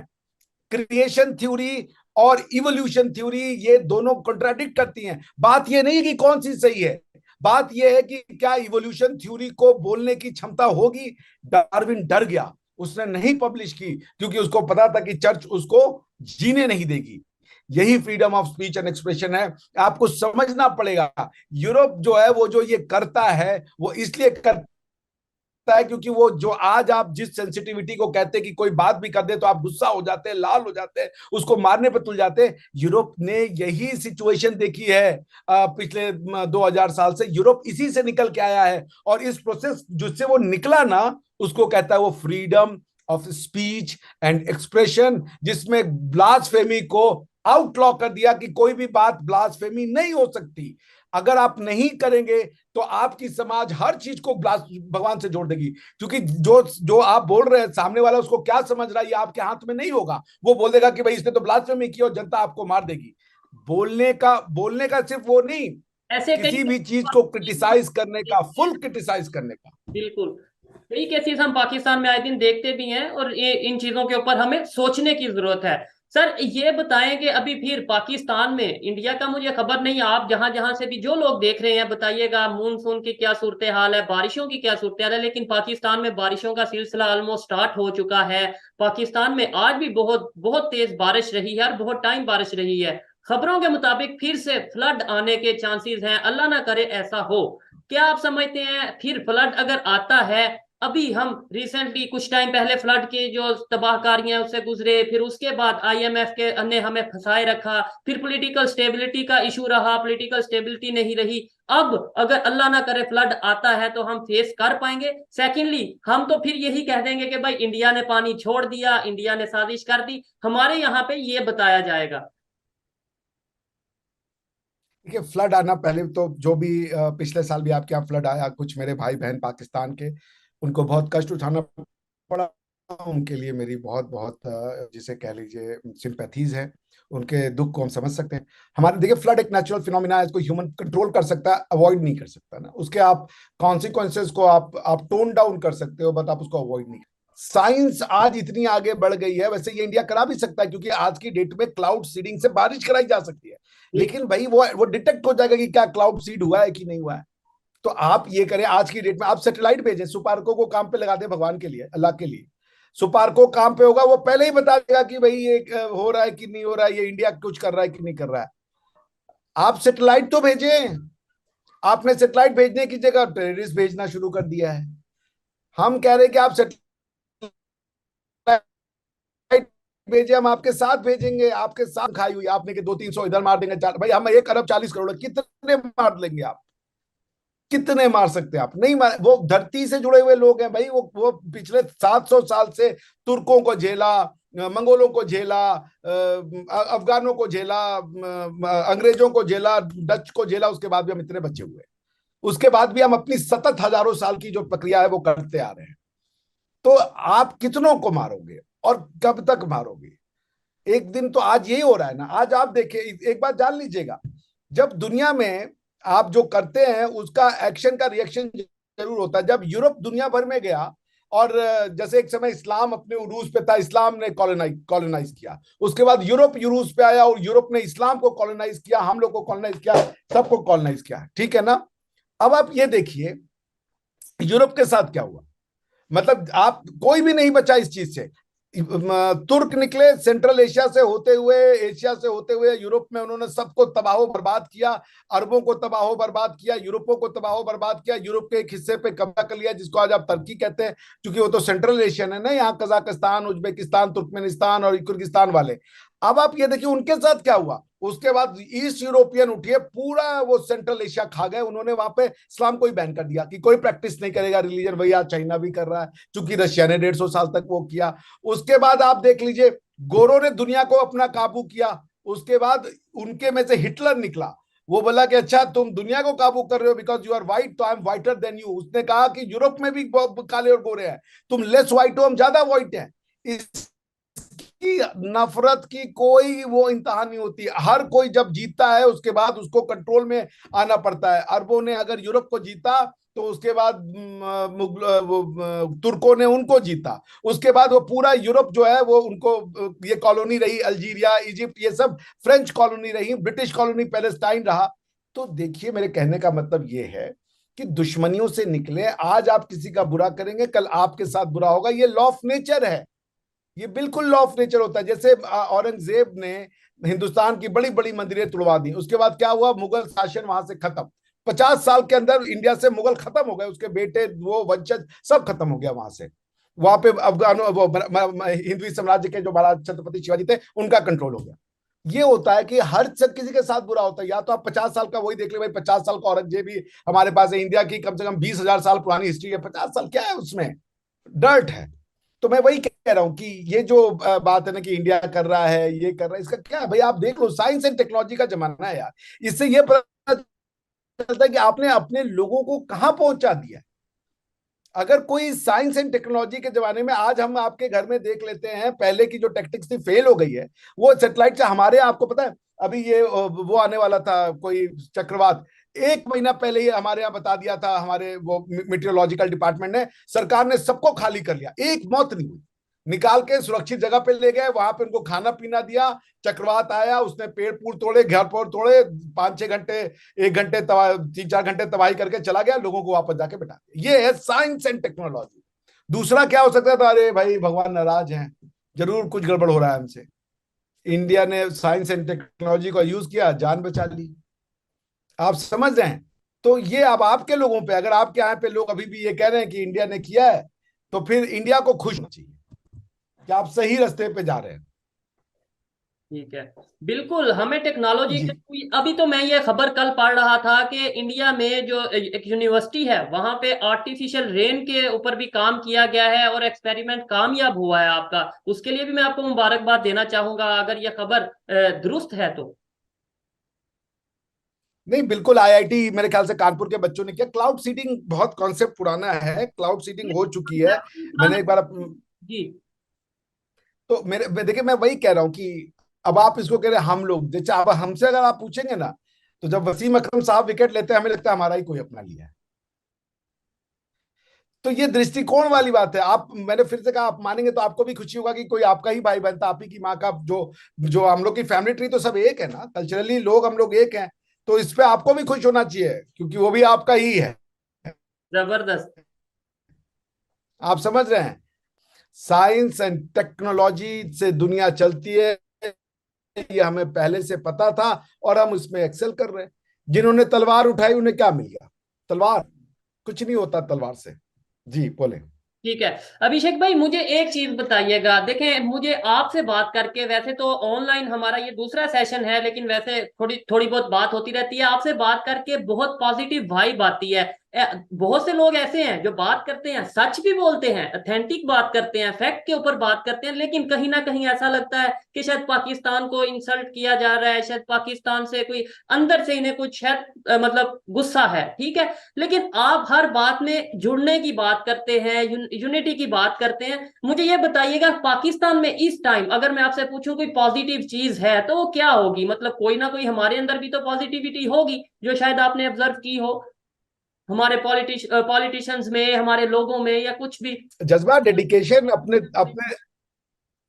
क्रिएशन थ्योरी और इवोल्यूशन थ्योरी ये दोनों कॉन्ट्राडिक्ट करती हैं। बात ये नहीं कि कौन सी सही है, बात यह है कि क्या इवोल्यूशन थ्योरी को बोलने की क्षमता होगी। डार्विन डर गया, उसने नहीं पब्लिश की, क्योंकि उसको पता था कि चर्च उसको जीने नहीं देगी। यही freedom of speech and expression है। आपको समझना पड़ेगा, यूरोप जो है वो जो ये करता है वो इसलिए करता है क्योंकि वो जो आज आप जिस सेंसिटिविटी को कहते हैं कि कोई बात भी कर दे तो आप गुस्सा हो जाते हैं, लाल हो जाते हैं, उसको मारने पर तुल जाते हैं, यूरोप ने यही सिचुएशन देखी है पिछले 2000 साल से। यूरोप इसी से निकल के आया है, और इस प्रोसेस जिससे वो निकला ना, उसको कहता है वो freedom of speech and expression, जिसमें ब्लास्फेमी को आउटलॉ कर दिया कि कोई भी बात ब्लास्फेमी नहीं हो सकती। अगर आप नहीं करेंगे तो आपकी समाज हर चीज को भगवान से जोड़ देगी, क्योंकि जो जो आप बोल रहे हैं सामने वाला उसको क्या समझ रहा है ये आपके हाथ में नहीं होगा। वो बोल देगा कि भाई इसने तो ब्लास्फेमी की और जनता आपको मार देगी। बोलने का सिर्फ वो नहीं, ऐसे कई किसी भी चीज को क्रिटिसाइज करने का, फुल क्रिटिसाइज करने का। बिल्कुल कई केसेस हम पाकिस्तान में आए दिन देखते भी हैं, और ये इन चीजों के ऊपर हमें सोचने की जरूरत है। सर ये बताएं कि अभी फिर पाकिस्तान में, इंडिया का मुझे खबर नहीं, आप जहां जहां से भी जो लोग देख रहे हैं बताइएगा मानसून की क्या सूरत हाल है, बारिशों की क्या सूरत हाल है। लेकिन पाकिस्तान में बारिशों का सिलसिला ऑलमोस्ट स्टार्ट हो चुका है। पाकिस्तान में आज भी बहुत बहुत तेज बारिश रही है और बहुत टाइम बारिश रही है। खबरों के मुताबिक फिर से फ्लड आने के चांसेस हैं, अल्लाह ना करे ऐसा हो। क्या आप समझते हैं फिर फ्लड अगर आता है? अभी हम रिसेंटली कुछ टाइम पहले फ्लड की जो तबाहकारियां उससे गुजरे, फिर उसके बाद आईएमएफ के ने हमें फंसाए रखा, फिर पॉलिटिकल स्टेबिलिटी का इशू रहा, पॉलिटिकल स्टेबिलिटी नहीं रही। अब अगर अल्लाह ना करे फ्लड आता है तो हम फेस कर पाएंगे? सेकेंडली हम तो फिर यही कह देंगे कि भाई इंडिया ने पानी छोड़ दिया, इंडिया ने साजिश कर दी, हमारे यहाँ पे ये बताया जाएगा। देखिए, फ्लड आना, पहले तो जो भी पिछले साल भी आपके यहाँ फ्लड आया, कुछ मेरे भाई बहन पाकिस्तान के, उनको बहुत कष्ट उठाना पड़ा। उनके लिए मेरी बहुत बहुत जिसे कह लीजिए सिंपैथीज है। उनके दुख को हम समझ सकते हैं। हमारे देखिए, फ्लड एक नेचुरल फिनोमिना है, इसको ह्यूमन कंट्रोल कर सकता है, अवॉइड नहीं कर सकता ना। उसके आप कॉन्सिक्वेंसेस को आप टोन डाउन कर सकते हो, बट आप उसको अवॉइड नहीं। साइंस आज इतनी आगे बढ़ गई है, वैसे ये इंडिया करा भी सकता है, क्योंकि आज की डेट में क्लाउड सीडिंग से बारिश कराई जा सकती है। लेकिन भाई वो डिटेक्ट हो जाएगा कि क्या क्लाउड सीड हुआ है कि नहीं हुआ है। तो आप ये करें, आज की डेट में आप सैटेलाइट भेजें, सुपार्को को काम पे लगा दें भगवान के लिए, अल्लाह के लिए। सुपार्को काम पे होगा, वो पहले ही बता देगा कि भाई ये हो रहा है कि नहीं हो रहा है, ये इंडिया कुछ कर रहा है कि नहीं कर रहा है। आप सैटेलाइट तो भेजें। आपने सैटेलाइट भेजने की जगह टेररिस्ट भेजना शुरू कर दिया है। हम कह रहे हैं कि आप सैटेलाइट भेजे, हम आपके साथ भेजेंगे, आपके साथ खाई हुई आपने कि 200-300 इधर मार देंगे, भाई हम 1 अरब 40 करोड़, कितने मार लेंगे आप? कितने मार सकते हैं आप? नहीं मार। वो धरती से जुड़े हुए लोग हैं भाई, वो पिछले 700 साल से तुर्कों को झेला, मंगोलों को झेला, अफगानों को झेला, अंग्रेजों को झेला, डच को झेला, उसके बाद भी हम इतने बचे हुए हैं। उसके बाद भी हम अपनी सतत हजारों साल की जो प्रक्रिया है वो करते आ रहे हैं। तो आप कितनों को मारोगे और कब तक मारोगे? एक दिन तो आज यही हो रहा है ना। आज आप देखिए, एक बात जान लीजिएगा, जब दुनिया में आप जो करते हैं उसका एक्शन का रिएक्शन जरूर होता है। जब यूरोप दुनिया भर में गया, और जैसे एक समय इस्लाम अपने उरूज पे था, इस्लाम ने कॉलोनाइज किया, उसके बाद यूरोप यूरूस पे आया और यूरोप ने इस्लाम को कॉलोनाइज किया, हम लोग को कॉलोनाइज किया, सबको कॉलोनाइज किया, ठीक है ना। अब आप ये देखिए यूरोप के साथ क्या हुआ। मतलब आप कोई भी नहीं बचा इस चीज से। तुर्क निकले सेंट्रल एशिया से होते हुए, एशिया से होते हुए यूरोप में, उन्होंने सबको तबाहो बर्बाद किया, अरबों को तबाहो बर्बाद किया, यूरोपों को तबाहो बर्बाद किया, यूरोप के एक हिस्से पे कब्जा कर लिया जिसको आज आप तुर्की कहते हैं, क्योंकि वो तो सेंट्रल एशियन है ना, यहाँ कजाकिस्तान, उज्बेकिस्तान, तुर्कमेनिस्तान और किर्गिस्तान वाले। अब आप ये देखिए उनके साथ क्या हुआ। उसके बाद ईस्ट यूरोपियन उठिए, पूरा वो सेंट्रल एशिया खा गए, उन्होंने वहां पे इस्लाम को ही बैन कर दिया कि कोई प्रैक्टिस नहीं करेगा रिलीजन। वही आज चाइना भी कर रहा है, क्योंकि रशिया ने 150 साल तक वो किया। उसके बाद आप देख लीजिए, गोरों ने दुनिया को अपना काबू किया। उसके बाद उनके में से हिटलर निकला, वो बोला कि अच्छा तुम दुनिया को काबू कर रहे हो बिकॉज यू आर व्हाइट, तो I am whiter than you. उसने कहा कि यूरोप में भी काले और गोरे हैं, तुम लेस व्हाइट हो, हम ज्यादा व्हाइट हैं। की नफरत की कोई वो इंतहा नहीं होती। हर कोई जब जीतता है उसके बाद उसको कंट्रोल में आना पड़ता है। अरबों ने अगर यूरोप को जीता तो उसके बाद तुर्कों ने उनको जीता, उसके बाद वो पूरा यूरोप जो है वो उनको ये कॉलोनी रही, अल्जीरिया, इजिप्ट, ये सब फ्रेंच कॉलोनी रही, ब्रिटिश कॉलोनी पैलेस्टाइन रहा। तो देखिए, मेरे कहने का मतलब ये है कि दुश्मनियों से निकले। आज आप किसी का बुरा करेंगे, कल आपके साथ बुरा होगा। ये लॉ ऑफ नेचर है, ये बिल्कुल लॉ ऑफ नेचर होता है। जैसे औरंगजेब ने हिंदुस्तान की बड़ी बड़ी मंदिरें तुड़वा दी, उसके बाद क्या हुआ, मुगल शासन वहां से खत्म। 50 साल के अंदर इंडिया से मुगल खत्म हो गए, उसके बेटे वो वंशज सब खत्म हो गया वहां से। वहां पे अफगानों वो हिंदवी साम्राज्य के जो महाराज छत्रपति शिवाजी थे उनका कंट्रोल हो गया। ये होता है कि हर सब किसी के साथ बुरा होता है। या तो आप 50 साल का वही देख ले भाई, 50 साल का औरंगजेब भी हमारे पास है। इंडिया की कम से कम 20,000 साल पुरानी हिस्ट्री है, 50 साल क्या है उसमें, डर्ट है। तो मैं वही कह रहा हूं कि ये जो बात है ना कि इंडिया कर रहा है, ये कर रहा है, इसका क्या है भाई, आप देख लो, साइंस एंड टेक्नोलॉजी का जमाना है यार। इससे ये पता चलता है कि आपने अपने लोगों को कहां पहुंचा दिया। अगर कोई साइंस एंड टेक्नोलॉजी के जमाने में, आज हम आपके घर में देख लेते हैं, पहले की जो टेक्टिक्स थी फेल हो गई है। वो सेटेलाइट से हमारे, आपको पता है अभी ये वो आने वाला था कोई चक्रवात, 1 महीना पहले ही हमारे यहाँ बता दिया था, हमारे वो मीटेरोलॉजिकल डिपार्टमेंट ने, सरकार ने सबको खाली कर लिया, एक मौत नहीं हुई। निकाल के सुरक्षित जगह पे ले गए, वहां पे उनको खाना पीना दिया। चक्रवात आया, उसने पेड़ पूड़ तोड़े, घर पर तोड़े, 5-6 घंटे, 1 घंटे 3-4 घंटे तबाही करके चला गया, लोगों को वापस जाके बैठा दिया। ये है साइंस एंड टेक्नोलॉजी। दूसरा क्या हो सकता था, अरे भाई भगवान नाराज हैं, जरूर कुछ गड़बड़ हो रहा है हमसे। इंडिया ने साइंस एंड टेक्नोलॉजी का यूज किया, जान बचा ली। आप समझ रहे हैं। तो ये अब आपके लोगों पे, अगर आपके यहाँ पे लोग अभी भी ये कह रहे हैं कि इंडिया ने किया है, तो फिर इंडिया को खुश होना चाहिए कि आप सही रास्ते पे जा रहे हैं। ठीक है। बिल्कुल, हमें टेक्नोलॉजी जी। अभी तो मैं ये खबर कल पढ़ रहा था कि इंडिया में जो एक यूनिवर्सिटी है वहां पे आर्टिफिशियल रेन के ऊपर भी काम किया गया है और एक्सपेरिमेंट कामयाब हुआ है आपका। उसके लिए भी मैं आपको मुबारकबाद देना चाहूंगा अगर ये खबर दुरुस्त है तो। नहीं, बिल्कुल, आईआईटी मेरे ख्याल से कानपुर के बच्चों ने किया। क्लाउड सीडिंग बहुत कॉन्सेप्ट पुराना है, क्लाउड सीडिंग हो चुकी है। मैंने एक बार जी। तो देखिए, मैं वही कह रहा हूँ कि अब आप इसको कह रहे हैं हम लोग, जैसे अब हमसे अगर आप पूछेंगे ना, तो जब वसीम अकरम साहब विकेट लेते हैं, हमें लगता है हमारा ही कोई अपना लिया है। तो ये दृष्टिकोण वाली बात है। आप, मैंने फिर से कहा, आप मानेंगे तो आपको भी खुशी होगा कि कोई आपका ही भाई बहन था, आप ही की माँ का, जो जो हम लोग की फैमिली ट्री तो सब एक है ना, कल्चरली लोग हम लोग एक हैं। तो इस पे आपको भी खुश होना चाहिए, क्योंकि वो भी आपका ही है। जबरदस्त। आप समझ रहे हैं, साइंस एंड टेक्नोलॉजी से दुनिया चलती है, ये हमें पहले से पता था, और हम उसमें एक्सेल कर रहे हैं। जिन्होंने तलवार उठाई उन्हें क्या मिल गया, तलवार, कुछ नहीं होता तलवार से। जी बोले। ठीक है। अभिषेक भाई, मुझे एक चीज बताइएगा। देखें, मुझे आपसे बात करके, वैसे तो ऑनलाइन हमारा ये दूसरा सेशन है, लेकिन वैसे थोड़ी थोड़ी बहुत बात होती रहती है। आपसे बात करके बहुत पॉजिटिव वाइब आती है। बहुत से लोग ऐसे हैं जो बात करते हैं, सच भी बोलते हैं, ऑथेंटिक बात करते हैं, फैक्ट के ऊपर बात करते हैं, लेकिन कहीं ना कहीं ऐसा लगता है कि शायद पाकिस्तान को इंसल्ट किया जा रहा है, शायद पाकिस्तान से कोई अंदर से इन्हें कुछ शायद मतलब गुस्सा है। ठीक है। लेकिन आप हर बात में जुड़ने की बात करते हैं, यूनिटी की बात करते हैं। मुझे ये बताइएगा, पाकिस्तान में इस टाइम अगर मैं आपसे पूछूं कोई पॉजिटिव चीज है तो वो क्या होगी? मतलब कोई ना कोई हमारे अंदर भी तो पॉजिटिविटी होगी जो शायद आपने ऑब्जर्व की हो, हमारे पॉलिटिशियंस में, हमारे लोगों में, या कुछ भी। जज्बा, डेडिकेशन, अपने अपने,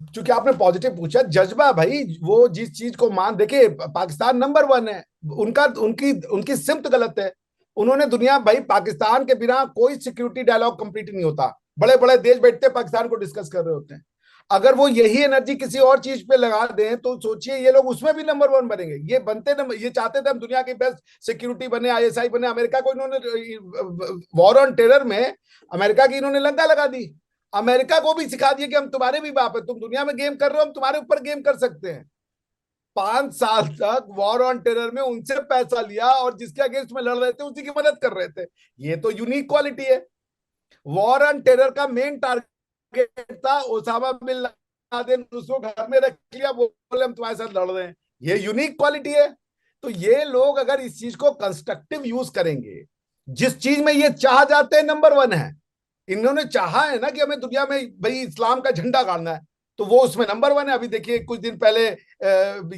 क्योंकि आपने पॉजिटिव पूछा, जज्बा भाई, वो जिस चीज को मान, देखिए पाकिस्तान नंबर 1 है। उनका उनकी उनकी सिमत गलत है। उन्होंने दुनिया, भाई पाकिस्तान के बिना कोई सिक्योरिटी डायलॉग कंप्लीट नहीं होता। बड़े बड़े देश बैठते हैं, पाकिस्तान को डिस्कस कर रहे होते हैं। अगर वो यही एनर्जी किसी और चीज पे लगा दें तो सोचिए, ये लोग उसमें भी नंबर 1 बनेंगे। ये बनते नंबर, ये चाहते थे हम दुनिया की बेस्ट सिक्योरिटी बने, आईएसआई बने। अमेरिका को इन्होंने वॉर ऑन टेरर में अमेरिका की इन्होंने लंका लगा दी। अमेरिका को भी सिखा दिया कि हम तुम्हारे भी बाप है, तुम दुनिया में गेम कर रहे हो, हम तुम्हारे ऊपर गेम कर सकते हैं। 5 साल तक वॉर ऑन टेरर में उनसे पैसा लिया, और जिसके अगेंस्ट में लड़ रहे थे उसी की मदद कर रहे थे। ये तो यूनिक क्वालिटी है। वॉर ऑन टेरर का मेन टारगेट था ओसामा बिन लादेन, उसको घर में रख लिया, बोले हम तुम्हारे साथ लड़ रहे हैं। ये यूनिक क्वालिटी है। तो ये लोग अगर इस चीज को कंस्ट्रक्टिव यूज करेंगे, जिस चीज में ये चाह जाते हैं नंबर 1 है, इन्होंने चाहा है ना कि हमें दुनिया में भाई इस्लाम का झंडा गाड़ना है, तो वो उसमें नंबर वन है। अभी देखिए कुछ दिन पहले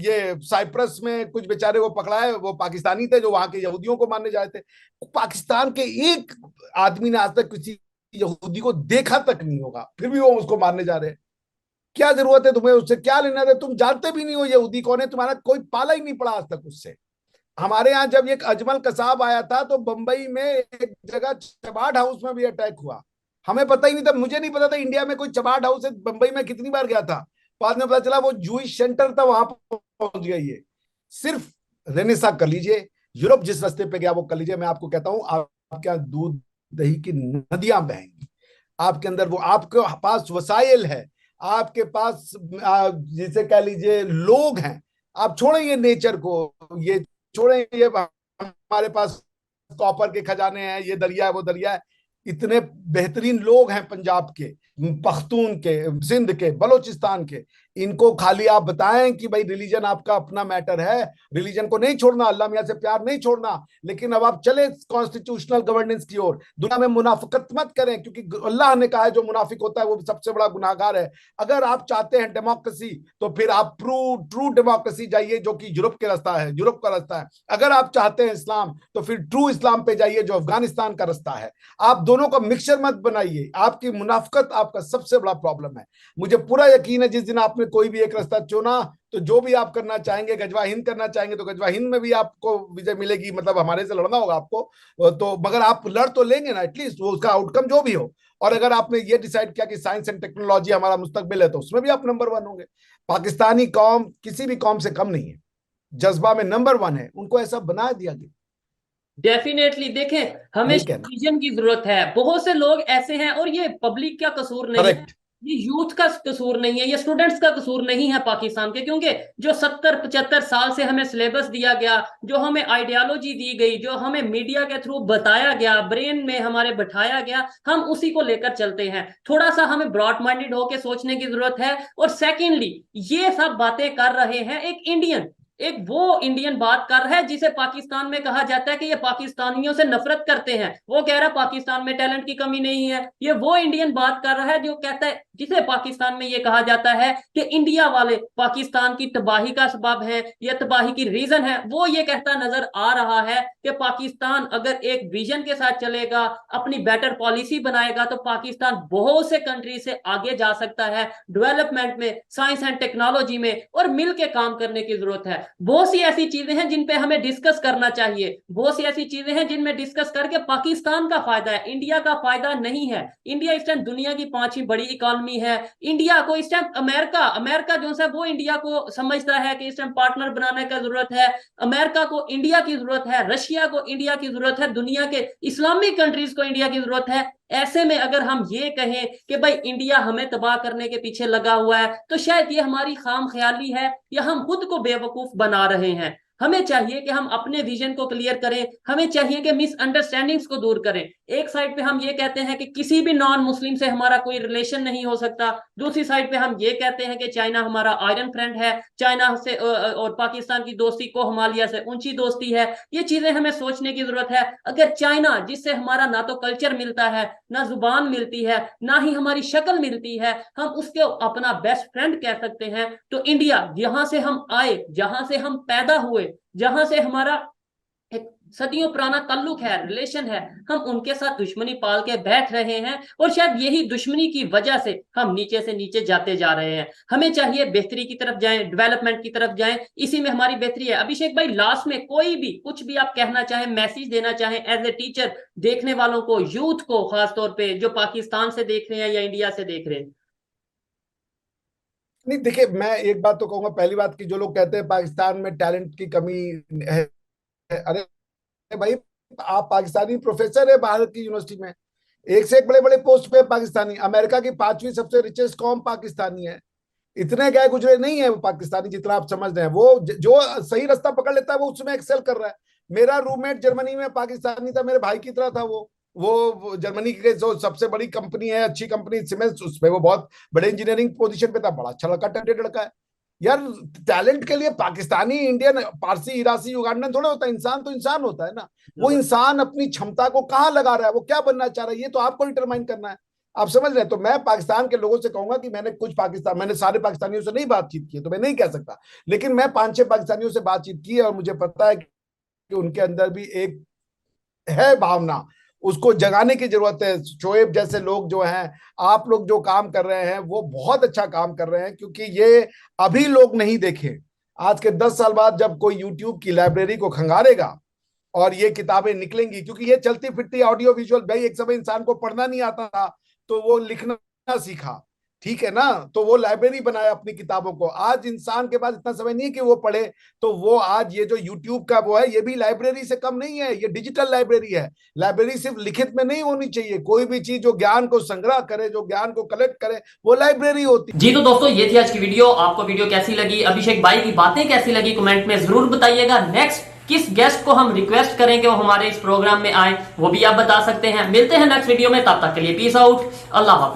ये साइप्रस में कुछ बेचारे वो पकड़ाए, वो पाकिस्तानी थे जो वहां के यहूदियों को मारने जाए थे। पाकिस्तान के एक आदमी ने आज तक किसी यहूदी को देखा तक नहीं होगा, फिर भी वो उसको मारने जा रहे हैं। क्या जरूरत है तुम्हें उससे, क्या लेना है? तुम जानते भी नहीं हो यहूदी कौन है, तुम्हारा कोई पाला ही नहीं पड़ा आज तक उससे। हमारे यहाँ जब एक अजमल कसाब आया था तो बंबई में एक जगह चबाट हाउस में भी अटैक हुआ, हमें पता ही नहीं था, मुझे नहीं पता था इंडिया में कोई चबाट हाउस है। बंबई में कितनी बार गया था, बाद में पता चला वो जूइश सेंटर था, वहां पहुंच गई है। सिर्फ रेनेसा कर लीजिए, यूरोप जिस रास्ते पे गया वो कर लीजिए, मैं आपको कहता हूं आपके यहाँ दूध दही की नदियां बहेंगी। आपके अंदर वो, आपके पास वसाइल है, आपके पास जिसे कह लीजिए लोग हैं। आप छोड़ें ये नेचर को, ये छोड़ें, ये हमारे पास कॉपर के खजाने हैं, ये दरिया है वो दरिया है। इतने बेहतरीन लोग हैं पंजाब के, पख्तून के, सिंध के, बलोचिस्तान के। इनको खाली आप बताएं कि भाई रिलीजन आपका अपना मैटर है, रिलीजन को नहीं छोड़ना, अल्लाह मियां से प्यार नहीं छोड़ना, लेकिन अब आप चले कॉन्स्टिट्यूशनल गवर्नेंस की ओर। दुनिया में मुनाफिकत मत करें, क्योंकि अल्लाह ने कहा है जो मुनाफिक होता है वो सबसे बड़ा गुनाहगार है। अगर आप चाहते हैं डेमोक्रेसी तो फिर आप ट्रू डेमोक्रेसी जाइए, जो कि यूरोप के रास्ता है, यूरोप का रास्ता है। अगर आप चाहते हैं इस्लाम तो फिर ट्रू इस्लाम पे जाइए, जो अफगानिस्तान का रास्ता है। आप दोनों का मिक्सचर मत बनाइए, आपकी मुनाफिकत आपका सबसे बड़ा प्रॉब्लम है। मुझे पूरा यकीन है जिस दिन आपने कोई भी एक रास्ता चुना, तो जो भी आप करना चाहेंगे, गजवा हिंद करना चाहेंगे तो गजवा हिंद में भी आपको विजय मिलेगी, मतलब हमारे से लड़ना होगा आपको तो, मगर आप लड़ तो लेंगे ना एटलीस्ट, वो उसका आउटकम जो भी हो। और अगर आपने ये डिसाइड किया कि साइंस एंड टेक्नोलॉजी हमारा मुस्तकबिल है, तो उसमें भी आप नंबर वन होंगे। पाकिस्तानी कौम किसी भी कौम से कम नहीं है, जज्बा में नंबर वन है, उनको ऐसा बना दिया गया। डेफिनेटली देखें, हमें यही कहना। विजन की जरूरत है। बहुत से लोग ऐसे हैं, और ये पब्लिक का कसूर नहीं है, करेक्ट। ये यूथ का कसूर नहीं है, ये स्टूडेंट्स का कसूर नहीं है पाकिस्तान के। क्योंकि जो 70-75 साल से हमें सिलेबस दिया गया, जो हमें आइडियोलॉजी दी गई, जो हमें मीडिया के थ्रू बताया गया, ब्रेन में हमारे बैठाया गया, हम उसी को लेकर चलते हैं। थोड़ा सा हमें ब्रॉड माइंडेड होकर सोचने की जरूरत है। और सेकेंडली, ये सब बातें कर रहे हैं एक इंडियन, एक वो इंडियन बात कर रहा है जिसे पाकिस्तान में कहा जाता है कि ये पाकिस्तानियों से नफरत करते हैं। वो कह रहा है पाकिस्तान में टैलेंट की कमी नहीं है। ये वो इंडियन बात कर रहा है जो कहता है, जिसे पाकिस्तान में ये कहा जाता है कि इंडिया वाले पाकिस्तान की तबाही का सबब है या तबाही की रीजन है। वो ये कहता नजर आ रहा है कि पाकिस्तान अगर एक विजन के साथ चलेगा, अपनी बेटर पॉलिसी बनाएगा, तो पाकिस्तान बहुत से कंट्री से आगे जा सकता है डेवलपमेंट में, साइंस एंड टेक्नोलॉजी में। और मिल के काम करने की जरूरत है। बहुत सी ऐसी चीजें हैं जिन पे हमें डिस्कस करना चाहिए, बहुत सी ऐसी चीजें हैं जिनमें डिस्कस करके पाकिस्तान का फायदा है, इंडिया का फायदा नहीं है। इंडिया इस टाइम दुनिया की 5वीं बड़ी इकोनॉमी है। इंडिया को इस टाइम अमेरिका जो है वो इंडिया को समझता है कि इस टाइम पार्टनर बनाने का जरूरत है। अमेरिका को इंडिया की जरूरत है, रशिया को इंडिया की जरूरत है, दुनिया के इस्लामिक कंट्रीज को इंडिया की जरूरत है। ऐसे में अगर हम ये कहें कि भाई इंडिया हमें तबाह करने के पीछे लगा हुआ है, तो शायद ये हमारी खाम ख्याली है या हम खुद को बेवकूफ बना रहे हैं। हमें चाहिए कि हम अपने विजन को क्लियर करें, हमें चाहिए कि मिसअंडरस्टैंडिंग्स को दूर करें। एक साइड पे हम ये कहते हैं कि किसी भी नॉन मुस्लिम से हमारा कोई रिलेशन नहीं हो सकता, दूसरी साइड पे हम ये कहते हैं कि चाइना हमारा आयरन फ्रेंड है, चाइना से और पाकिस्तान की दोस्ती को हिमालय से ऊंची दोस्ती है। ये चीजें हमें सोचने की जरूरत है। अगर चाइना, जिससे हमारा ना तो कल्चर मिलता है, ना जुबान मिलती है, ना ही हमारी शक्ल मिलती है, हम उसके अपना बेस्ट फ्रेंड कह सकते हैं, तो इंडिया, यहां से हम आए, जहां से हम पैदा हुए, जहां से हमारा एक सदियों पुराना ताल्लुक है, रिलेशन है, हम उनके साथ दुश्मनी पाल के बैठ रहे हैं। और शायद यही दुश्मनी की वजह से हम नीचे से नीचे जाते जा रहे हैं। हमें चाहिए बेहतरी की तरफ जाएं, डेवलपमेंट की तरफ जाएं, इसी में हमारी बेहतरी है। अभिषेक भाई, लास्ट में कोई भी कुछ भी आप कहना चाहें, मैसेज देना चाहें एज ए टीचर, देखने वालों को, यूथ को, खासतौर पे जो पाकिस्तान से देख रहे हैं या इंडिया से देख रहे हैं। नहीं देखिए, मैं एक बात तो कहूंगा, पहली बात की जो लोग कहते हैं पाकिस्तान में टैलेंट की कमी है, अरे भाई, आप पाकिस्तानी प्रोफेसर है भारत की यूनिवर्सिटी में, एक से एक बड़े बड़े पोस्ट पे पाकिस्तानी, अमेरिका की 5वीं सबसे रिचेस्ट कौम पाकिस्तानी है। इतने गए गुजरे नहीं है वो पाकिस्तानी जितना आप समझ रहे हैं। वो जो सही रास्ता पकड़ लेता है वो उसमें एक्सेल कर रहा है। मेरा रूममेट जर्मनी में पाकिस्तानी था, मेरे भाई की तरह था। वो जर्मनी के जो सबसे बड़ी कंपनी है, अच्छी कंपनी सीमेंस, उसमें वो बहुत बड़े इंजीनियरिंग पोजीशन पे था, बड़ा अच्छा लड़का, टैलेंटेड लड़का है। यार टैलेंट के लिए पाकिस्तानी, इंडियन, पारसी, इरासी, युगांडन थोड़ा होता है, इंसान तो इंसान होता है ना। वो इंसान अपनी क्षमता को कहाँ लगा रहा है, वो क्या बनना चाह रहा है, ये तो आपको डिटरमाइन करना है। आप समझ रहे हैं? तो मैं पाकिस्तान के लोगों से कहूंगा कि मैंने सारे पाकिस्तानियों से नहीं बातचीत की है, तो मैं नहीं कह सकता, लेकिन मैं 5-6 पाकिस्तानियों से बातचीत की है और मुझे पता है कि उनके अंदर भी एक है भावना, उसको जगाने की जरूरत है। शोएब जैसे लोग जो हैं, आप लोग जो काम कर रहे हैं वो बहुत अच्छा काम कर रहे हैं, क्योंकि ये अभी लोग नहीं देखे। आज के 10 साल बाद जब कोई यूट्यूब की लाइब्रेरी को खंगारेगा और ये किताबें निकलेंगी, क्योंकि ये चलती फिरती ऑडियो विजुअल, भाई एक समय इंसान को पढ़ना नहीं आता था तो वो लिखना सीखा, ठीक है ना, तो वो लाइब्रेरी बनाया अपनी किताबों को। आज इंसान के पास इतना समय नहीं है कि वो पढ़े, तो वो आज ये जो यूट्यूब का वो है, ये भी लाइब्रेरी से कम नहीं है, ये डिजिटल लाइब्रेरी है। लाइब्रेरी सिर्फ लिखित में नहीं होनी चाहिए, कोई भी चीज जो ज्ञान को संग्रह करे, जो ज्ञान को कलेक्ट करे, वो लाइब्रेरी होती है। जी तो दोस्तों, ये थी आज की वीडियो। आपको वीडियो कैसी लगी, अभिषेक भाई की बातें कैसी लगी, कमेंट में जरूर बताइएगा। नेक्स्ट किस गेस्ट को हम रिक्वेस्ट करें कि वो हमारे इस प्रोग्राम में आए, वो भी आप बता सकते हैं। मिलते हैं नेक्स्ट वीडियो में, तब तक के लिए पीस आउट, अल्लाह हाफिज।